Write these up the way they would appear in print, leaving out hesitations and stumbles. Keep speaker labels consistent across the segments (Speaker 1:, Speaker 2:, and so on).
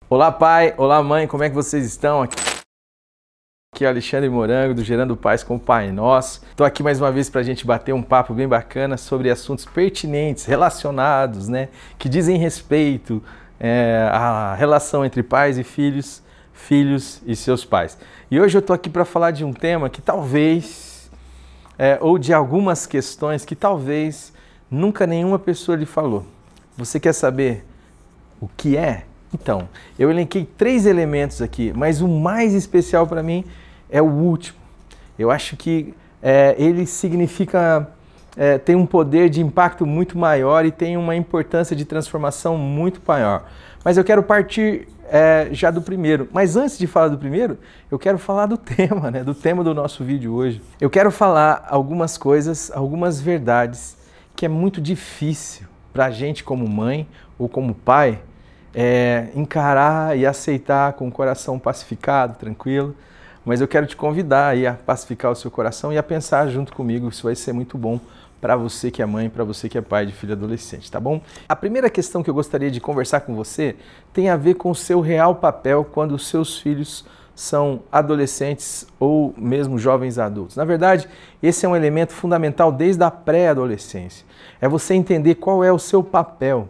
Speaker 1: Olá pai, olá mãe, como é que vocês estão? Aqui é o Alexandre Morango do Gerando Paz com o Pai Nosso. Estou aqui mais uma vez para a gente bater um papo bem bacana sobre assuntos pertinentes, relacionados, que dizem respeito à relação entre pais e filhos, filhos e seus pais. E hoje eu estou aqui para falar de um tema que talvez, ou de algumas questões que talvez nunca nenhuma pessoa lhe falou. Você quer saber o que é? Então, eu elenquei 3 elementos aqui, mas o mais especial para mim é o último. Eu acho que ele significa, tem um poder de impacto muito maior e tem uma importância de transformação muito maior. Mas eu quero partir já do primeiro. Mas antes de falar do primeiro, eu quero falar do tema, do tema do nosso vídeo hoje. Eu quero falar algumas coisas, algumas verdades que é muito difícil para a gente como mãe ou como pai, encarar e aceitar com o coração pacificado, tranquilo, mas eu quero te convidar aí a pacificar o seu coração e a pensar junto comigo, isso vai ser muito bom para você que é mãe, para você que é pai de filho adolescente, tá bom? A primeira questão que eu gostaria de conversar com você tem a ver com o seu real papel quando os seus filhos são adolescentes ou mesmo jovens adultos. Na verdade, esse é um elemento fundamental desde a pré-adolescência, é você entender qual é o seu papel.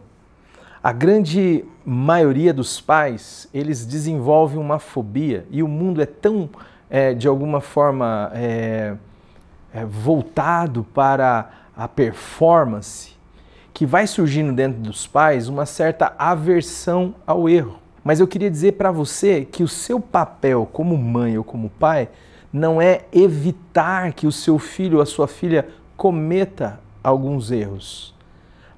Speaker 1: A grande maioria dos pais, eles desenvolvem uma fobia e o mundo é tão, de alguma forma, voltado para a performance, que vai surgindo dentro dos pais uma certa aversão ao erro. Mas eu queria dizer para você que o seu papel como mãe ou como pai não é evitar que o seu filho ou a sua filha cometa alguns erros,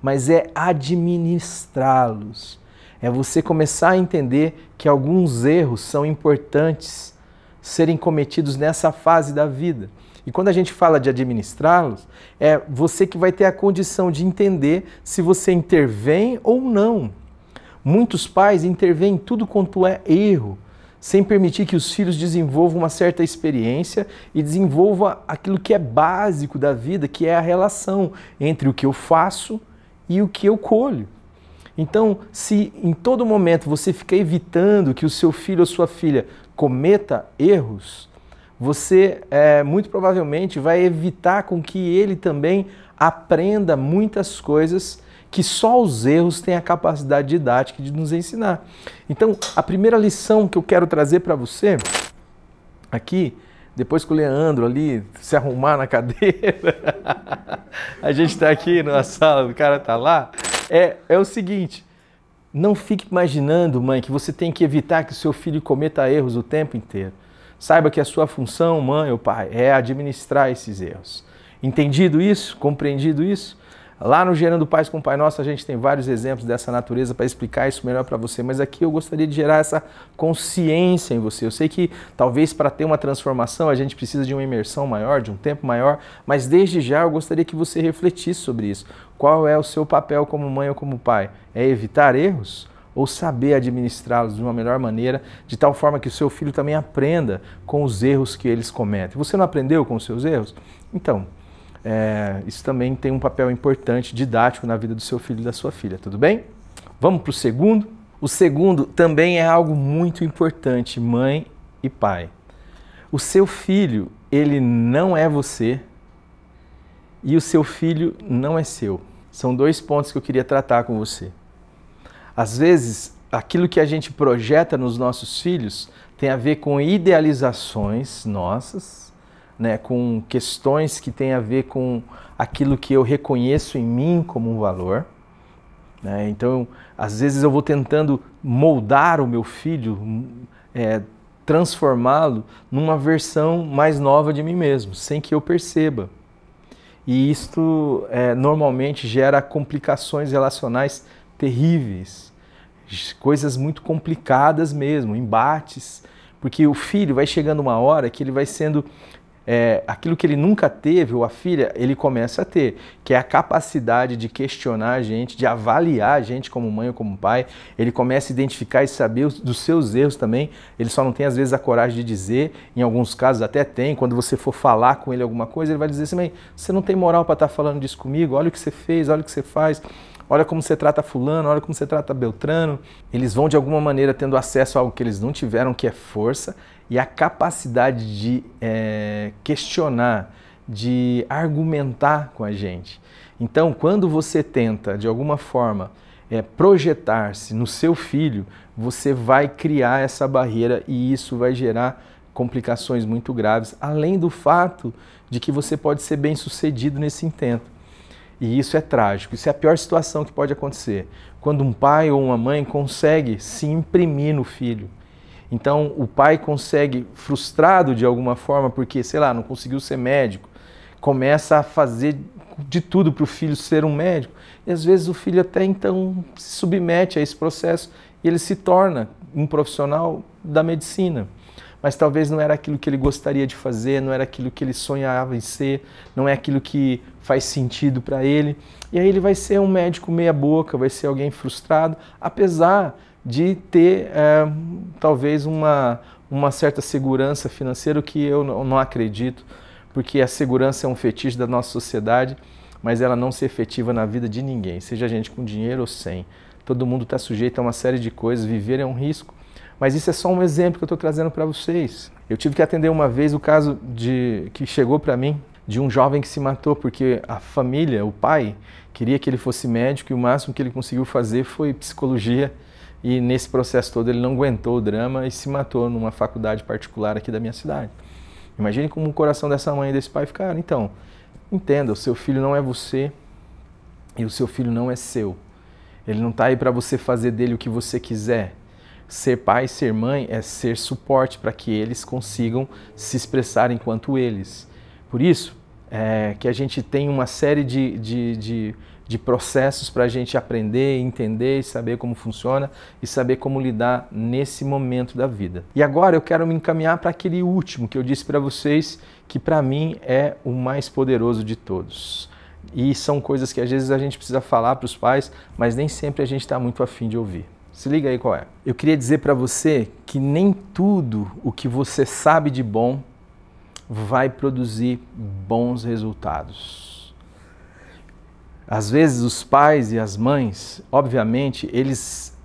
Speaker 1: mas é administrá-los. É você começar a entender que alguns erros são importantes serem cometidos nessa fase da vida. E quando a gente fala de administrá-los, é você que vai ter a condição de entender se você intervém ou não. Muitos pais intervêm em tudo quanto é erro, sem permitir que os filhos desenvolvam uma certa experiência e desenvolvam aquilo que é básico da vida, que é a relação entre o que eu faço e o que eu colho. Então, se em todo momento você fica evitando que o seu filho ou sua filha cometa erros, você muito provavelmente vai evitar com que ele também aprenda muitas coisas que só os erros têm a capacidade didática de nos ensinar. Então, a primeira lição que eu quero trazer para você aqui, depois que o Leandro ali se arrumar na cadeira, a gente está aqui na sala, o cara está lá, é o seguinte: não fique imaginando, mãe, que você tem que evitar que o seu filho cometa erros o tempo inteiro. Saiba que a sua função, mãe ou pai, é administrar esses erros. Entendido isso? Compreendido isso? Lá no Gerando Paz com o Pai Nosso, a gente tem vários exemplos dessa natureza para explicar isso melhor para você, mas aqui eu gostaria de gerar essa consciência em você. Eu sei que talvez para ter uma transformação a gente precisa de uma imersão maior, de um tempo maior, mas desde já eu gostaria que você refletisse sobre isso. Qual é o seu papel como mãe ou como pai? É evitar erros ou saber administrá-los de uma melhor maneira, de tal forma que o seu filho também aprenda com os erros que eles cometem? Você não aprendeu com os seus erros? Então, isso também tem um papel importante, didático na vida do seu filho e da sua filha, tudo bem? Vamos para o segundo? O segundo também é algo muito importante, mãe e pai. O seu filho, ele não é você e o seu filho não é seu. São 2 pontos que eu queria tratar com você. Às vezes, aquilo que a gente projeta nos nossos filhos tem a ver com idealizações nossas, com questões que têm a ver com aquilo que eu reconheço em mim como um valor. Então, às vezes eu vou tentando moldar o meu filho, transformá-lo numa versão mais nova de mim mesmo, sem que eu perceba. E isto normalmente gera complicações relacionais terríveis, coisas muito complicadas mesmo, embates, porque o filho vai chegando uma hora que ele vai sendo aquilo que ele nunca teve, ou a filha, ele começa a ter, que é a capacidade de questionar a gente, de avaliar a gente como mãe ou como pai. Ele começa a identificar e saber dos seus erros também. Ele só não tem às vezes a coragem de dizer, em alguns casos até tem. Quando você for falar com ele alguma coisa, ele vai dizer assim: mãe, você não tem moral para estar falando disso comigo, olha o que você fez, olha o que você faz. olha como você trata fulano, olha como você trata Beltrano. Eles vão de alguma maneira tendo acesso a algo que eles não tiveram, que é força, e a capacidade de questionar, de argumentar com a gente. Então, quando você tenta, de alguma forma, projetar-se no seu filho, você vai criar essa barreira e isso vai gerar complicações muito graves, além do fato de que você pode ser bem-sucedido nesse intento. E isso é trágico, isso é a pior situação que pode acontecer, quando um pai ou uma mãe consegue se imprimir no filho. Então, o pai consegue, frustrado de alguma forma, porque, sei lá, não conseguiu ser médico, começa a fazer de tudo para o filho ser um médico. E às vezes o filho até então se submete a esse processo e ele se torna um profissional da medicina. Mas talvez não era aquilo que ele gostaria de fazer, não era aquilo que ele sonhava em ser, não é aquilo que faz sentido para ele. E aí ele vai ser um médico meia boca, vai ser alguém frustrado, apesar de ter talvez uma certa segurança financeira, que eu não acredito, porque a segurança é um fetiche da nossa sociedade, mas ela não se efetiva na vida de ninguém, seja a gente com dinheiro ou sem. Todo mundo está sujeito a uma série de coisas, viver é um risco, mas isso é só um exemplo que eu estou trazendo para vocês. Eu tive que atender uma vez o caso que chegou para mim, de um jovem que se matou porque a família, o pai, queria que ele fosse médico e o máximo que ele conseguiu fazer foi psicologia, e nesse processo todo ele não aguentou o drama e se matou numa faculdade particular aqui da minha cidade. Imagine como o coração dessa mãe e desse pai ficaram. Então, entenda, o seu filho não é você e o seu filho não é seu. Ele não está aí para você fazer dele o que você quiser. Ser pai, ser mãe é ser suporte para que eles consigam se expressar enquanto eles. Por isso, que a gente tem uma série de processos para a gente aprender, entender e saber como funciona e saber como lidar nesse momento da vida. E agora eu quero me encaminhar para aquele último que eu disse para vocês, que para mim é o mais poderoso de todos. E são coisas que às vezes a gente precisa falar para os pais, mas nem sempre a gente está muito afim de ouvir. Se liga aí qual é. Eu queria dizer para você que nem tudo o que você sabe de bom vai produzir bons resultados. Às vezes os pais e as mães, obviamente, eles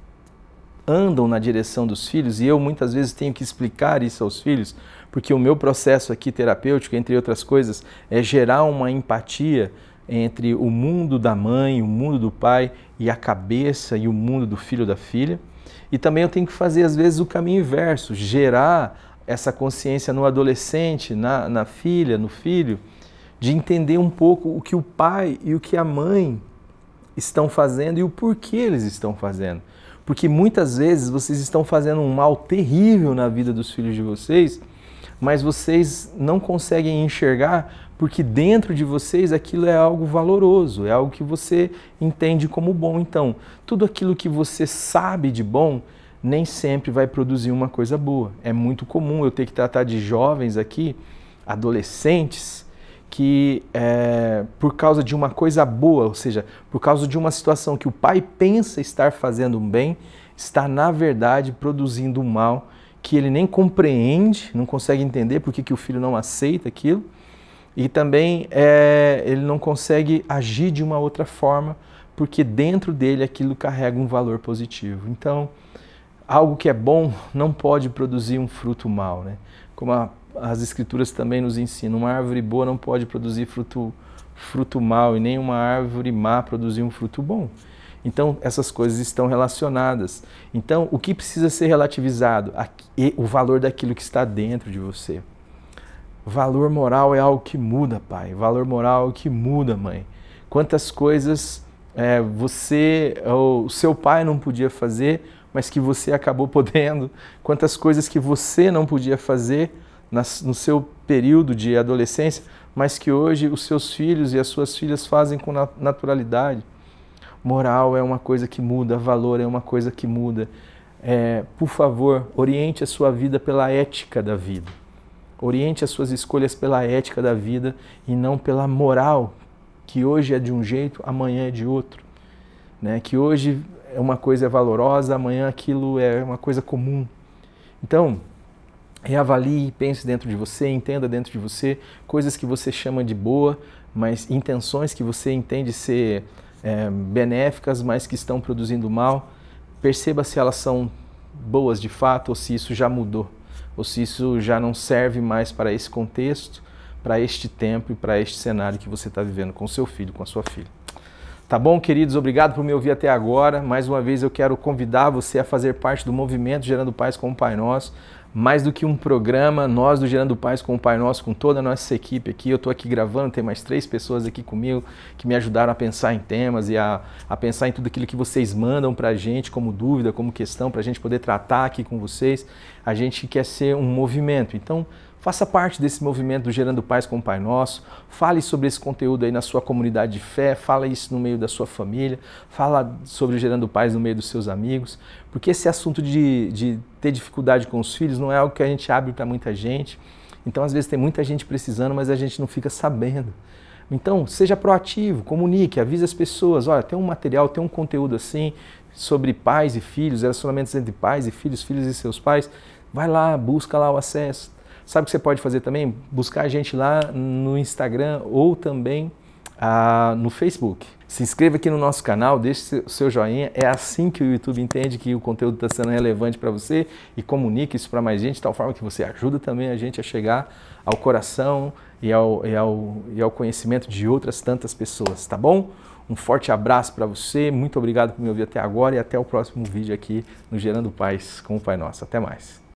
Speaker 1: andam na direção dos filhos e eu muitas vezes tenho que explicar isso aos filhos, porque o meu processo aqui terapêutico, entre outras coisas, é gerar uma empatia entre o mundo da mãe, o mundo do pai e a cabeça e o mundo do filho ou da filha. E também eu tenho que fazer às vezes o caminho inverso, gerar essa consciência no adolescente, na filha, no filho, de entender um pouco o que o pai e o que a mãe estão fazendo e o porquê eles estão fazendo. Porque muitas vezes vocês estão fazendo um mal terrível na vida dos filhos de vocês, mas vocês não conseguem enxergar porque dentro de vocês aquilo é algo valoroso, é algo que você entende como bom. Então, tudo aquilo que você sabe de bom nem sempre vai produzir uma coisa boa. É muito comum eu ter que tratar de jovens aqui, adolescentes, que por causa de uma coisa boa, ou seja, por causa de uma situação que o pai pensa estar fazendo um bem, está na verdade produzindo um mal que ele nem compreende, não consegue entender porque que o filho não aceita aquilo, e também ele não consegue agir de uma outra forma, porque dentro dele aquilo carrega um valor positivo. Então, algo que é bom não pode produzir um fruto mau, né? Como as escrituras também nos ensinam, uma árvore boa não pode produzir fruto mau e nem uma árvore má produzir um fruto bom. Então, essas coisas estão relacionadas. Então, o que precisa ser relativizado? O valor daquilo que está dentro de você. Valor moral é algo que muda, pai. Valor moral é algo que muda, mãe. Quantas coisas você ou o seu pai não podia fazer, mas que você acabou podendo. Quantas coisas que você não podia fazer no seu período de adolescência, mas que hoje os seus filhos e as suas filhas fazem com naturalidade. Moral é uma coisa que muda, valor é uma coisa que muda. Por favor, oriente a sua vida pela ética da vida. Oriente as suas escolhas pela ética da vida e não pela moral, que hoje é de um jeito, amanhã é de outro. Né? Que hoje uma coisa é valorosa, amanhã aquilo é uma coisa comum. Então, reavalie, pense dentro de você, entenda dentro de você coisas que você chama de boa, mas intenções que você entende ser benéficas, mas que estão produzindo mal. Perceba se elas são boas de fato ou se isso já mudou, ou se isso já não serve mais para esse contexto, para este tempo e para este cenário que você está vivendo com seu filho, com a sua filha. Tá bom, queridos? Obrigado por me ouvir até agora. Mais uma vez eu quero convidar você a fazer parte do movimento Gerando Paz com o Pai Nosso. Mais do que um programa, nós do Gerando Paz com o Pai Nosso, com toda a nossa equipe aqui, eu estou aqui gravando, tem mais 3 pessoas aqui comigo que me ajudaram a pensar em temas e a pensar em tudo aquilo que vocês mandam para a gente como dúvida, como questão, para a gente poder tratar aqui com vocês. A gente quer ser um movimento, então faça parte desse movimento do Gerando Paz com o Pai Nosso, fale sobre esse conteúdo aí na sua comunidade de fé, fala isso no meio da sua família, fala sobre o Gerando Paz no meio dos seus amigos, porque esse assunto de ter dificuldade com os filhos não é algo que a gente abre para muita gente, então às vezes tem muita gente precisando, mas a gente não fica sabendo. Então seja proativo, comunique, avise as pessoas, olha, tem um material, tem um conteúdo assim sobre pais e filhos, relacionamentos entre pais e filhos, filhos e seus pais, vai lá, busca lá o acesso. Sabe o que você pode fazer também? Buscar a gente lá no Instagram ou também no Facebook. Se inscreva aqui no nosso canal, deixe o seu joinha. É assim que o YouTube entende que o conteúdo está sendo relevante para você e comunique isso para mais gente, de tal forma que você ajuda também a gente a chegar ao coração e ao conhecimento de outras tantas pessoas, tá bom? Um forte abraço para você, muito obrigado por me ouvir até agora e até o próximo vídeo aqui no Gerando Paz com o Pai Nosso. Até mais.